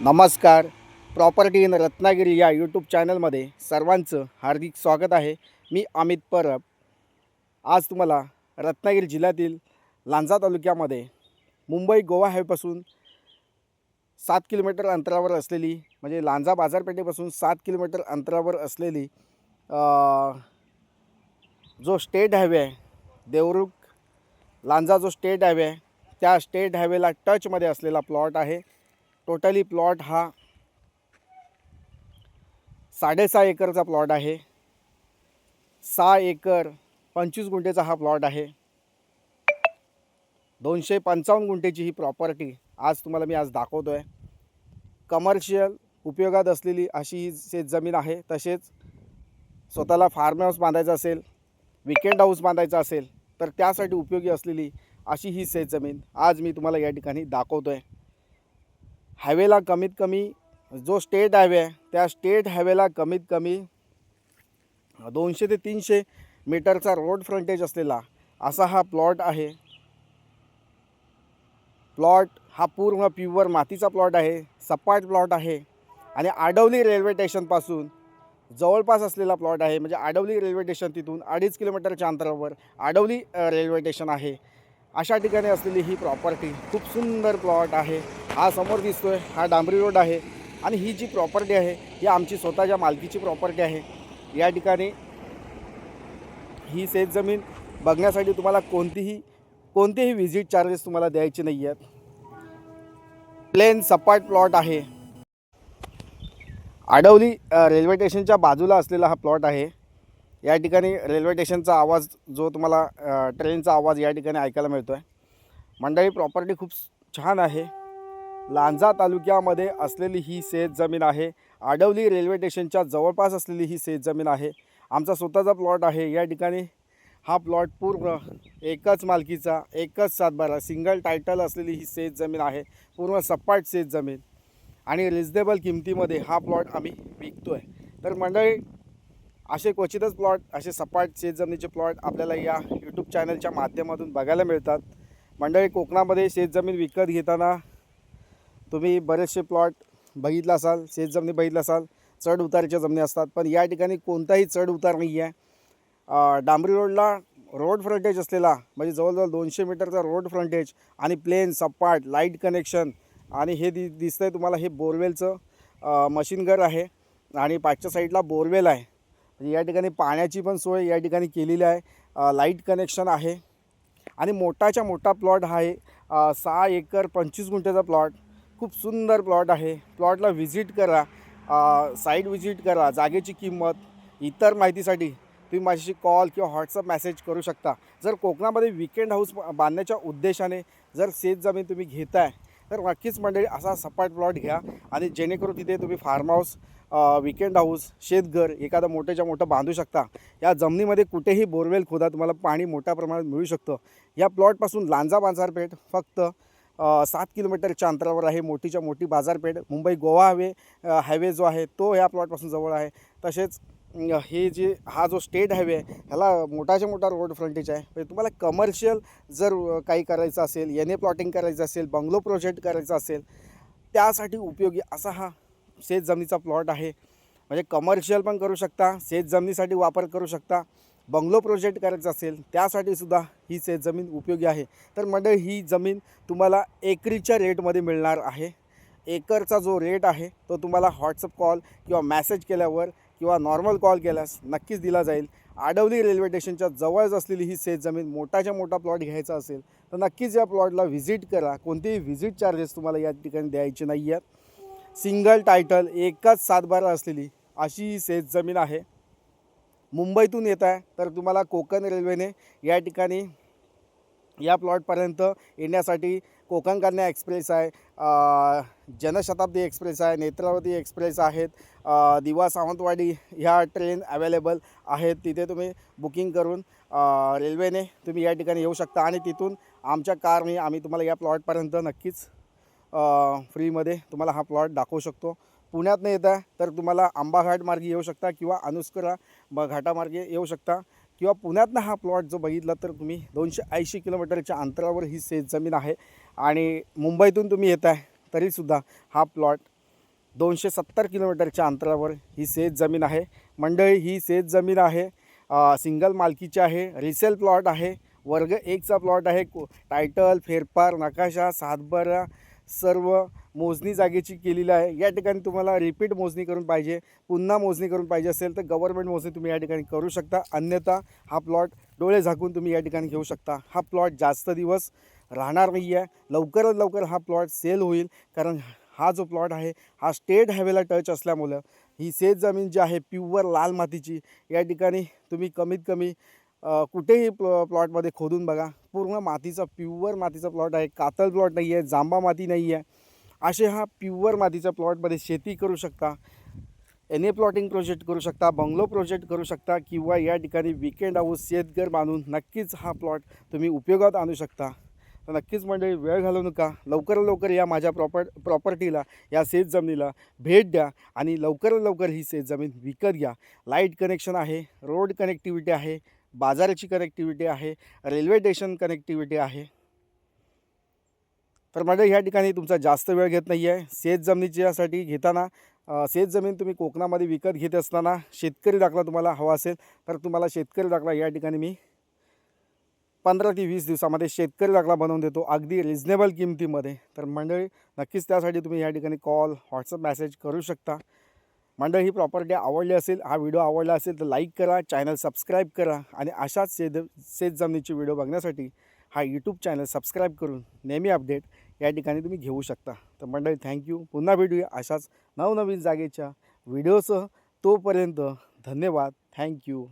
नमस्कार. Property in Ratnagiri या YouTube चॅनलमध्ये सर्वांचं हार्दिक स्वागत आहे. मी अमित परब. आज तुम्हाला रत्नागिरी जिल्ह्यातील लांजा तालुक्यामध्ये मुंबई गोवा हायवेपासून 7 किलोमीटर अंतरावर असलेली, म्हणजे लांजा बाजारपेठेपासून 7 किलोमीटर अंतरावर असलेली जो स्टेट हायवे आहे, देवरुख लांजा जो स्टेट हायवे आहे, त्या स्टेट हायवेला टचमध्ये असलेला प्लॉट आहे. टोटली प्लॉट हा 6.5 एकरचा प्लॉट आहे. 6 एकर 25 गुंठेचा हा प्लॉट आहे. 255 गुंठेची ही प्रॉपर्टी आज तुम्हाला मी दाखवतो आहे. कमर्शियल उपयोगात असलेली अशी ही शेतजमीन आहे. तसेच स्वतःला फार्म हाऊस बांधायचा असेल, विकेंड हाऊस बांधायचा असेल तर त्यासाठी उपयोगी असलेली अशी ही शेतजमीन आज मी तुम्हाला या ठिकाणी दाखवतो आहे. हायवेला कमीत कमी जो स्टेट हायवे आहे, त्या स्टेट हायवेला कमीत कमी 200 ते 300 मीटरचा रोड फ्रंटेज असलेला असा हा प्लॉट आहे. प्लॉट हा पूर्ण प्युअर मातीचा प्लॉट आहे, सपाट प्लॉट आहे आणि आडवली रेल्वे स्टेशनपासून जवळपास असलेला प्लॉट आहे. म्हणजे आडवली रेल्वे स्टेशन तिथून 2.5 किलोमीटरच्या अंतरावर आडवली रेल्वे स्टेशन आहे. अशा ठिकाणी असलेली ही प्रॉपर्टी खूप सुंदर प्लॉट आहे. हा समोर दिसतोय हा डांबरी रोड आहे आणि ही जी प्रॉपर्टी आहे ही आमची स्वतःच्या मालकीची प्रॉपर्टी आहे. या ठिकाणी ही शेतजमीन बघण्यासाठी तुम्हाला कोणतेही व्हिजिट चार्जेस तुम्हाला द्यायचे नाही आहेत. प्लेन सपाट प्लॉट आहे. आडवली रेल्वे स्टेशनच्या बाजूला असलेला हा प्लॉट आहे. या ठिकाणी रेल्वे स्टेशनचा आवाज, जो तुम्हाला ट्रेनचा आवाज या ठिकाणी ऐकायला मिळतो आहे. मंडळी, प्रॉपर्टी खूप छान आहे. लांजा तालुक्यामध्ये असलेली ही शेतजमीन आहे. आडवली रेल्वे स्टेशनच्या जवळपास असलेली ही शेतजमीन आहे. आमचा स्वतःचा प्लॉट आहे. या ठिकाणी हा प्लॉट पूर्ण एकच मालकीचा, एकच सातबारा, सिंगल टायटल असलेली ही शेतजमीन आहे. पूर्ण सपाट शेतजमीन आणि रिजनेबल किमतीमध्ये हा प्लॉट आम्ही विकतो आहे. तर मंडळी, असे क्वचितच प्लॉट, असे सपाट शेतजमिनीचे प्लॉट आपल्याला या यूट्यूब चॅनलच्या माध्यमातून बघायला मिळतात. मंडळी, कोकणामध्ये शेतजमीन विकत घेताना तुम्ही बरेचसे प्लॉट बघितला असाल, शेतजमिनी बघितला असाल, चढ उतारच्या जमिनी असतात. पण या ठिकाणी कोणताही चढ उतार नाही आहे. डांबरी रोडला रोड फ्रंटेज असलेला, म्हणजे जवळजवळ 200 मीटरचा रोड फ्रंटेज आणि प्लेन सपाट लाईट कनेक्शन. आणि हे दिसतंय तुम्हाला, हे बोरवेलचं मशीन घर आहे आणि पाठच्या साईडला बोरवेल आहे. म्हणजे या ठिकाणी पाण्याची पण सोय या ठिकाणी केलेली आहे. लाईट कनेक्शन आहे आणि मोठाच्या मोठा प्लॉट आहे. 6 एकर 25 गुंठेचा प्लॉट. खूप सुंदर प्लॉट आहे. प्लॉटला व्हिजिट करा, साईट व्हिजिट करा. जागेची किंमत, इतर माहितीसाठी तुम्ही माझ्याशी कॉल किंवा व्हॉट्सअप मेसेज करू शकता. जर कोकणामध्ये विकेंड हाऊस बांधण्याच्या उद्देशाने जर शेतजमीन तुम्ही घेताय तर नक्कीच मंडळी असा सपाट प्लॉट घ्या आणि जेणेकरून तिथे तुम्ही फार्म हाऊस, विकेंड हाऊस, शेतघर एखादं मोठ्याच्या मोठं बांधू शकता. या जमिनीमध्ये कुठेही बोरवेल खोदा, तुम्हाला पाणी मोठ्या प्रमाणात मिळू शकतं. या प्लॉटपासून लांजा बाजारपेठ फक्त 7 किलोमीटरच्या अंतरावर आहे. मोठीच्या मोठी बाजारपेठ मुंबई गोवा हायवे जो आहे तो या प्लॉटपासून जवळ आहे. तसेच हा जो स्टेट हायवे आहे ह्याला मोठाच्या मोठा रोड फ्रंटेज आहे. म्हणजे तुम्हाला कमर्शियल जर काही करायचं असेल, एन ए प्लॉटिंग करायचं असेल, बंगलो प्रोजेक्ट करायचा असेल, त्यासाठी उपयोगी असा हा शेतजमिनीचा प्लॉट आहे. म्हणजे कमर्शियल पण करू शकता, शेतजमिनीसाठी वापर करू शकता. बंगलो प्रोजेक्ट करायचा असेल त्यासाठी सुद्धा ही शेतजमीन उपयोगी आहे. तर मंडळी, ही जमीन तुम्हाला एकरीच्या रेटमध्ये मिळणार आहे. एकरचा जो रेट आहे तो तुम्हाला व्हॉट्सअप कॉल किंवा मॅसेज केल्यावर किंवा नॉर्मल कॉल केल्यास नक्कीच दिला जाईल. आडवली रेल्वे स्टेशनच्या जवळच असलेली ही शेतजमीन मोठाच्या मोठा प्लॉट घ्यायचा असेल तर नक्कीच या प्लॉटला व्हिजिट करा. कोणतेही व्हिजिट चार्जेस तुम्हाला या ठिकाणी द्यायचे नाही आहेत. सिंगल टायटल, एकच सातबारा असलेली अशी ही शेतजमीन आहे. मुंबईतून येत आहे तर तुम्हाला कोकण रेल्वेने या ठिकाणी या प्लॉटपर्यंत येण्यासाठी कोकण कन्या एक्सप्रेस आहे, जनशताब्दी एक्सप्रेस आहे, नेत्रावती एक्सप्रेस आहेत, दिवा सावंतवाडी ह्या ट्रेन अवेलेबल आहेत. तिथे तुम्ही बुकिंग करून रेल्वेने तुम्ही या ठिकाणी येऊ शकता आणि तिथून आमच्या कारने आम्ही तुम्हाला या प्लॉटपर्यंत नक्कीच फ्रीमध्ये तुम्हाला हा प्लॉट दाखवू शकतो. पुण्यातनं येत आहे तर तुम्हाला आंबाघाट मार्गे येऊ शकता किंवा अनुस्करा घाटामार्गे येऊ शकता. किंवा पुण्यातनं हा प्लॉट जो बघितला तर तुम्ही 280 किलोमीटरच्या अंतरावर ही शेतजमीन आहे. आणि मुंबईतून तुम्ही येत आहे तरीसुद्धा हा प्लॉट 270 किलोमीटरच्या अंतरावर ही शेत जमीन आहे. मंडळी, ही शेत जमीन आहे, सिंगल मालकीची आहे, रिसेल प्लॉट आहे, वर्ग 1चा प्लॉट आहे. टायटल, फेरफार, नकाशा, सातबारा सर्व मोजणी जागेची केलेली आहे. या ठिकाणी तुम्हाला रिपीट मोजणी करून पाहिजे, पुन्हा मोजणी करून पाहिजे असेल तर गव्हर्नमेंट मोजणी तुम्ही या ठिकाणी करू शकता. अन्यथा हा प्लॉट डोळे झाकून तुम्ही या ठिकाणी घेऊ शकता. हा प्लॉट जास्त दिवस राहणार नाही आहे. लवकरात लवकर हा प्लॉट सेल होईल, कारण हा जो प्लॉट आहे हा स्टेट हायवेला टच असल्यामुळं ही शेत जमीन जी आहे प्युअर लाल मातीची. या ठिकाणी तुम्ही कमीत कमी कुठेही प्लॉटमध्ये खोदून बघा, पूर्ण मातीचा प्युअर मातीचा प्लॉट आहे. कातळ प्लॉट नाही आहे, जांबा माती नाही आहे. असे हा प्युअर मातीच्या प्लॉटमध्ये शेती करू शकता, एन ए प्लॉटिंग प्रोजेक्ट करू शकता, बंगलो प्रोजेक्ट करू शकता, किंवा या ठिकाणी वीकेंड हाऊस शेतघर बांधून नक्कीच हा प्लॉट तुम्ही उपयोगात आणू शकता. तर नक्कीच मंडळी, वेळ घालवू नका, लवकरात लवकर या माझ्या प्रॉपर्टीला, या शेत जमिनीला भेट द्या आणि लवकरात लवकर ही शेत जमीन विकत घ्या. लाईट कनेक्शन आहे, रोड कनेक्टिव्हिटी आहे, बाजाराची कनेक्टिव्हिटी आहे, रेल्वे स्टेशन कनेक्टिव्हिटी आहे. तर मंडळी, ह्या ठिकाणी तुमचा जास्त वेळ घेत नाही आहे. शेत जमिनीच्यासाठी घेताना शेत जमीन तुम्ही कोकणामध्ये विकत घेत असताना शेतकरी दाखला तुम्हाला हवा असेल तर तुम्हाला शेतकरी दाखला या ठिकाणी मी 15 ते 20 दिवसामध्ये शेतकरी दाखला बनवून देतो, अगदी रिजनेबल किमतीमध्ये. तर मंडळी, नक्कीच त्यासाठी तुम्ही या ठिकाणी कॉल, व्हॉट्सअप मेसेज करू शकता. मंडळी, ही प्रॉपर्टी आवडली असेल, हा व्हिडिओ आवडला असेल तर लाईक करा, चॅनल सबस्क्राईब करा आणि अशाच शेत जमिनीची व्हिडिओ बघण्यासाठी हा यूट्यूब चॅनल सबस्क्राईब करून नेहमी अपडेट या ठिकाणी तुम्ही घेऊ शकता. तर मंडळी, थँक्यू. पुन्हा भेटूया अशाच नवनवीन जागेच्या व्हिडिओसह. तोपर्यंत धन्यवाद. थँक्यू.